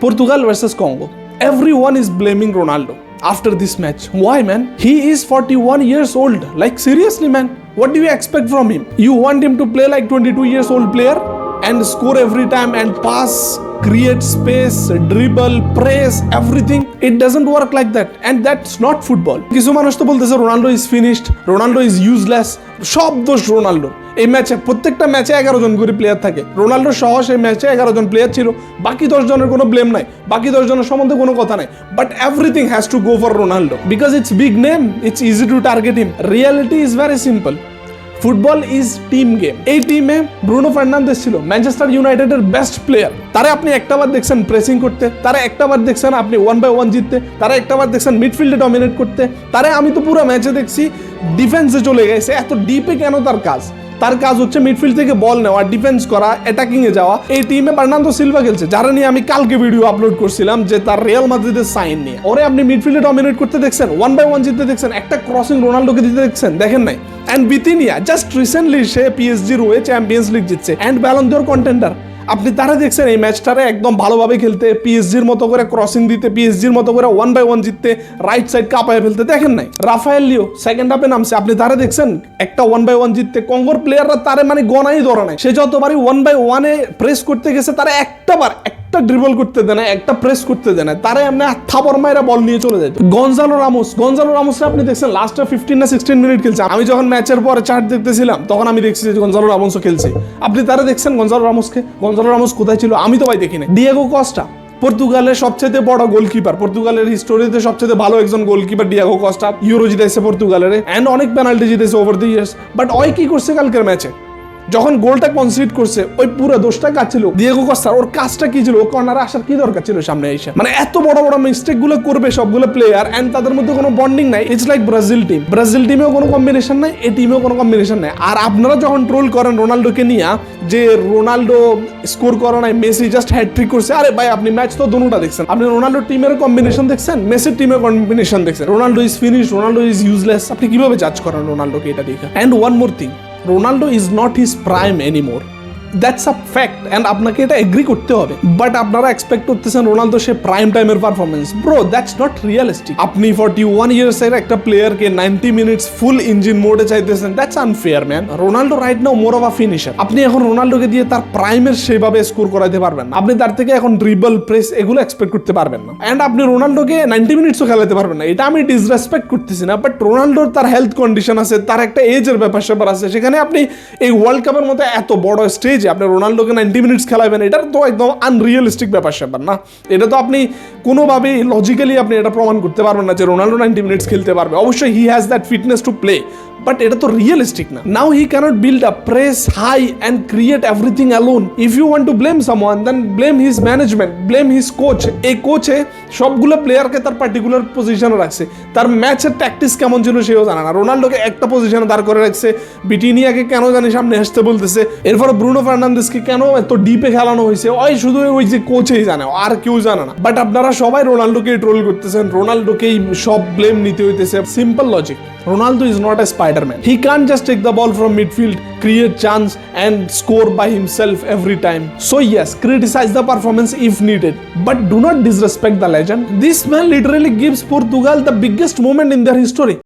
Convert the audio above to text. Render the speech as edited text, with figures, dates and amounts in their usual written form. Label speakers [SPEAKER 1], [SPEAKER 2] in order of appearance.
[SPEAKER 1] Portugal versus Congo. Everyone is blaming Ronaldo after this match. Why, man? He is 41 years old. Like, seriously, man? What do you expect from him? You want him to play like 22 years old player and score every time and pass, create space, dribble, press, everything? It doesn't work like that. And that's not football. কিছু মানুষ তো বলতেছে Ronaldo is finished, Ronaldo is useless. সব দোষ রোনাল্ডোর। এই ম্যাচে প্রত্যেকটা ম্যাচে 11 জন করে প্লেয়ার থাকে। রোনাল্ডো সহ সেই ম্যাচে 11 জন প্লেয়ার ছিল। বাকি 10 জনের কোনো ব্লেম নাই, বাকি 10 জনের সম্বন্ধে কোনো কথা নাই। But everything has to go for Ronaldo because it's big name, it's easy to target him. Reality is very simple. Football is team game. এই টিমে ব্রুনো ফার্নান্দেস ছিল ম্যানচেস্টার ইউনাইটেডের বেস্ট প্লেয়ার। তারা আপনি একটাবার দেখছেন প্রেসিং করতে, তারা একটাবার দেখছেন আপনি 1-1 জিততে, তারা একটাবার দেখছেন মিডফিল্ডে ডমিনেট করতে। তারা আমি তো পুরো ম্যাচে দেখছি ডিফেন্সে চলে গেছে। এত ডিপে কেন তার কাজ? তার কাজ হচ্ছে মিডফিল্ড থেকে বল নেওয়া, ডিফেন্স করা, অ্যাটাকিং এ যাওয়া। এই টিমে বার্নার্ডো সিলভা খেলছে, যারা নিয়ে আমি কালকে ভিডিও আপলোড করছিলাম যে তার রিয়াল মাদ্রিদের সাইন নিয়ে। ওরে আপনি মিডফিল্ডে ডমিনেট করতে দেখছেন, 1-1 জিততে দেখছেন, একটা ক্রসিং রোনাল্ডোকে দিতে দেখছেন, দেখেন নাই? এন্ড বিতিনিয়া জাস্ট রিসেন্টলি সে পিএসজির হয়ে চ্যাম্পিয়ন্স লিগ জিতছে এন্ড ব্যালন ডিওর কন্টেন্ডার। আপনি তারা দেখছেন এই ম্যাচটারে একদম ভালোভাবে খেলতে, পিএসজির মতো করে ক্রসিং দিতে, পিএসজির মতো করে 1-1 জিততে, রাইট সাইড কাঁপায় ফেলতে, দেখেন নাই? রাফায়েল লিও সেকেন্ড হাফে নামছে, আপনি তারা দেখছেন একটা 1-1 জিততে। কঙ্গোর প্লেয়াররা তারে মানে গনাই ধরে নাই। সে যতবারই 1-1 প্রেস করতে গেছে তারা একটা ড্রিবল করতে দেয় না, একটা প্রেস করতে দেয় না, তারা এমনি থাপর মাইরা বল নিয়ে চলে যায়। গঞ্জালো রামোসকে আপনি দেখছেন লাস্টে 15 না 16 মিনিট খেলছে। আমি যখন ম্যাচের পরে চার্ট দেখতেছিলাম তখন আমি দেখছি যে গঞ্জালো রামোসও খেলছে। আপনি তারা দেখছেন গঞ্জালো রামোস কোথায় ছিল? আমি তো ভাই দেখি না। ডিয়েগো কস্টা পর্তুগালের সবচেয়ে বড় গোলকিপার, পর্তুগালের হিস্টোরিতে সবচেয়ে ভালো একজন গোলকিপার ডিয়েগো কস্টা। ইউরো জিতেছে পর্তুগালের এন্ড অনেক পেনাল্টি জিতেছে ওভার দ্য ইয়ার্স। বাট ওই কি করছে কালকের ম্যাচে? যখন গোলটা কনসিড করছে ওই পুরো দোষটা কাজ ছিল ডিয়েগো কস্তার। ওর কাজটা কি ছিল? ও কর্নারে আসার কি দরকার ছিল সামনে এসে? মানে এত বড় বড় মিস্টেক গুলো করবে সবগুলো প্লেয়ার এন্ড তাদের মধ্যে কোনো বন্ডিং নাই। ইটস লাইক ব্রাজিল টিমেও কোনো কম্বিনেশন নাই, এই টিমেও কোনো কম্বিনেশন নাই। আর আপনারা যখন ট্রোল করেন রোনাল্ডোকে নিয়ে যে রোনাল্ডো স্কোর করে নাই, মেসি জাস্ট হ্যাটট্রিক করছে, আরে ভাই আপনি ম্যাচ তো দুটোটা দেখছেন, আপনি রোনাল্ডো টিমের কম্বিনেশন দেখছেন, মেসির টিমের কম্বিনেশন দেখছেন। Ronaldo is finish, Ronaldo is useless. আপনি কিভাবে জাজ করেন রোনাল্ডোকে এটা দেখে? And one more thing, Ronaldo is not his prime anymore. That's a fact and আপনাকে এটা এগ্রি করতে হবে। বাট আপনারা এক্সপেক্ট করতেছেন রোনালদো সে প্রাইম টাইমের performance. Bro, that's not realistic. আপনি 41 ইয়ার্স এর একটা প্লেয়ারকে 90 মিনিটস ফুল ইঞ্জিন মোডে চাইতেছেন, that's unfair man. Ronaldo right now more of a finisher. আপনি এখন রোনালদোকে দিয়ে তার প্রাইমের সেভাবে স্কোর করাইতে পারবেন না। আপনি তার থেকে এখন ড্রিবল, প্রেস এগুলো এক্সপেক্ট করতে পারবেন না। এন্ড আপনি রোনালদোকে 90 মিনিটসও খেলাতে পারবেন না। এটা আমি ডিসরেসপেক্ট করতেছি না, বাট রোনালদোর তার হেলথ কন্ডিশন আছে, তার একটা এজের ব্যাপার স্যাপার আছে। সেখানে আপনি এই ওয়ার্ল্ড কাপের মতো এত বড় স্টেজে আপনি রোনালদোকে 90 মিনিটস খেলাবেন, এটা তো একদম আনরিয়েলিস্টিক ব্যাপার স্যাপার না? এটা তো আপনি কোনোভাবেই লজিক্যালি আপনি এটা প্রমাণ করতে পারবেন না যে রোনাল্ডো 90 মিনিটস খেলতে পারবে। অবশ্যই he has that fitness to play, but এটা তো রিয়েলিস্টিক না। Now he can't build a press high and create everything alone. If you want to blame someone then blame his management, blame his coach. এই কোচে সবগুলো প্লেয়ারকে তার particular পজিশনে রাখছে। তার ম্যাচের ট্যাকটিক্স কেমন ছিল সেও জানে না। রোনাল্ডোকে একটা পজিশনে দাঁড় করে রাখছে, বিটিনিয়াকে কেন জানি সামনে আসতে বলতেছে, এরপর ব্রুনো ফার্নান্দেসকে কেন এত ডিপে খেলানো হয়েছে, ওই শুধু ওই যে কোচেই জানে, আর কেউ জানে না। বাট আপনারা সবাই রোনাল্ডোকেই ট্রোল করতেছেন, রোনাল্ডোকেই সব ব্লেম নিতে হইতেছে। Simple logic, Ronaldo is not a Spider-Man. He can't just take the ball from midfield, create chance and score by himself every time. So yes, criticize the performance if needed, but do not disrespect the legend. This man literally gives Portugal the biggest moment in their history.